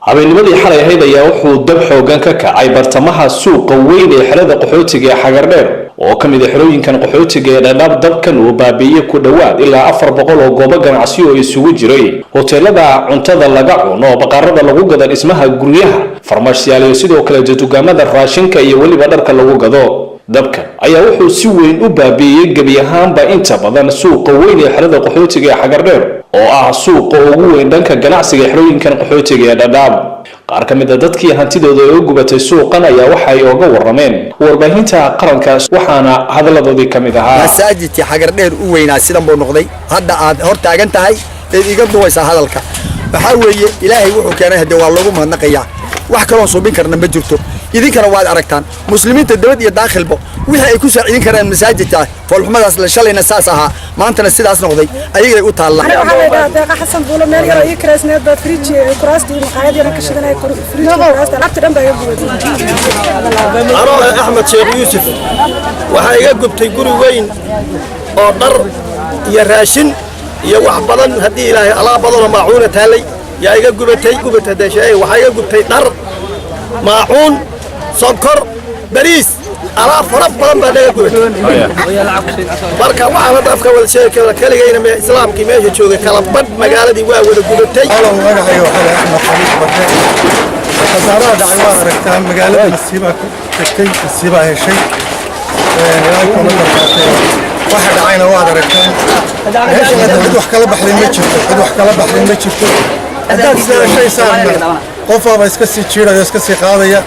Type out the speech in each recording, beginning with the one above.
habeennimadii xalay ahayd ayaa wuxuu dab xoogan ka kacay bartamaha suuqa weyn ee xerada qaxootiga ee Xagardheer oo ka mid ah xerooyinkan qaxootiga ee Dhadhaab. dabkan uu baabi'iyay ku dhawaad ilaa 400 oo goobo ganacsi oo isugu jiray hoteelada cuntada laga cuno, baqarada lagu gado dhismaha guryaha, farmashiyaal iyo sidoo kale dukaamada raashinka iyo waliba dharka lagu gado. dabkan ayaa wuxuu si weyn u baabi'iyay gabi ahaanba inta badan suuqa weyn ee xerada qaxootiga ee Xagardheer oo ah suuqa ugu weyn dhanka ganacsiga xerooyinkan qaxootiga ee Dhadhaab. qaar ka mid ah dadkii hantidooda ay u gubatay suuqan ayaa waxa ay uga warameen warbaahinta qarankaas, waxaana hadaladoodii ka mid ahaa masaajidkii Xagardheer u weynaa sidan buu noqday. hadda aad hor taagan tahay ee iga duwaysa hadalka waxa weeye ilaahay wuxuu keenay hadda waa lagu mahadnaqayaa. wax kale oo suubin karna ma jirto. idinkana waad aragtaan muslimiinta dawlad iyo daakhilba wixii ay ku saacidin karaan masaajidka foolxumadaas la shalayna saas ahaa maantana sidaas noqday ayagay u taalla. deeqa xasan buulo meel yar iyo karaasneed baa fridge kuraastii maqaayad yar ka shidanay fridge kuraasta lacagta dhan baa iga gubtay. anoo Axmed Sheekh Yuusuf waxa iga gubtay guri weyn oo dhar iyo raashin iyo wax badan hadii ilaahay alaab badan oo maacuuna taalay yaa iga gubtay dashay waxa iga gubtay dhar maacuun sokor bariis alaab fara badan baa naga gubtay. marka waxaan hadda afka wada sheekada kaligayna islaamkii meesha joogay kala badh magaaladii waa wada gubtay. خسارة دعوة ركتان مقالة السيبة تكتي السيبة هالشيء يالكم واحد عينه واحد ركتان هيش قد وحكى لبحر المتشفت قد وحكى لبحر المتشفت هذا شيء صار قفا بس كسي تشيرة بس كسي قاضية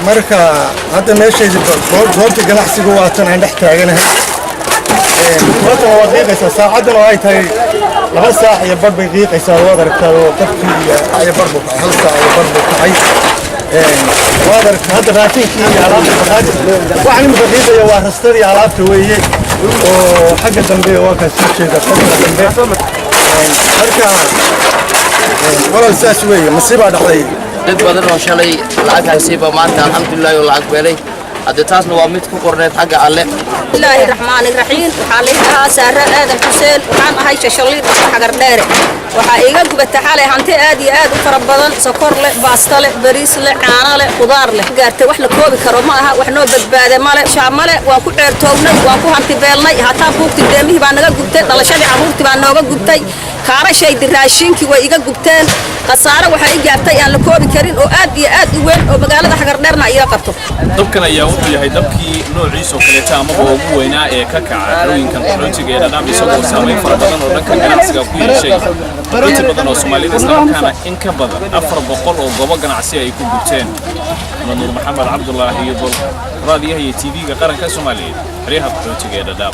مركا هذا ما شيء زوجتي جناحسي جواتنا عند احتاجنا وقت ما دقيقة ساعة ما هاي تاي لها ساعة يبرد دقيقة يسوي هذا ركتان وتبكي يبرد هل ساعة يبرد تعي هذا راتين كي على البخاري وعني مدقيقة يا وارستري على تويه وحق الدنبي واقع شيء ده الدنبي مركا ولا الساس ويه مصيبة دحلي dad badan oo shalay lacag haysiiba maanta alxamdulillah oo lacag beelay hadda taasna waa mid ku qorneed xagga alle. Bismillahir Rahmanir Rahiim. waxaa la yiraahdaa Saara Aadan Xuseen waxaan ahay shashaliid Xagardheer. waxaa iga gubatay xalay hanti aad iyo aad u fara badan, sokor leh, baasta leh, bariis leh, caano leh, khudaar leh. gaartay wax la koobi karo ma aha, wax noo badbaade male, shaamale waan ku dheertoognay, waan ku hanti beelnay, hataa buugti deemihii baa naga gubtay, dhalashadii carruurtii baa nooga gubtay, kaarashaydi raashinkii way iga gubteen. khasaare waxa ay gaartay aan la koobi karin oo aad iyo aad u weyn oo magaalada Xagardheerna ay qabto. dabkan ayaa wuxuu yahay dabkii noociisa oo kaleeta ama ugu weynaa ee ka kaca xerooyinkan qaxootiga ee Dhadhaab, isagoo saameyn fara badan oo dhanka ganacsiga ku yeeshay inta badan oo Soomaalida islaamkana in ka badan 400 oo goobo ganacsi ay ku gubteen. Nuur Maxamed Cabdullaahi iyo raadiyaha TV-ga qaranka Soomaaliyeed xeryaha qaxootiga ee Dhadhaab.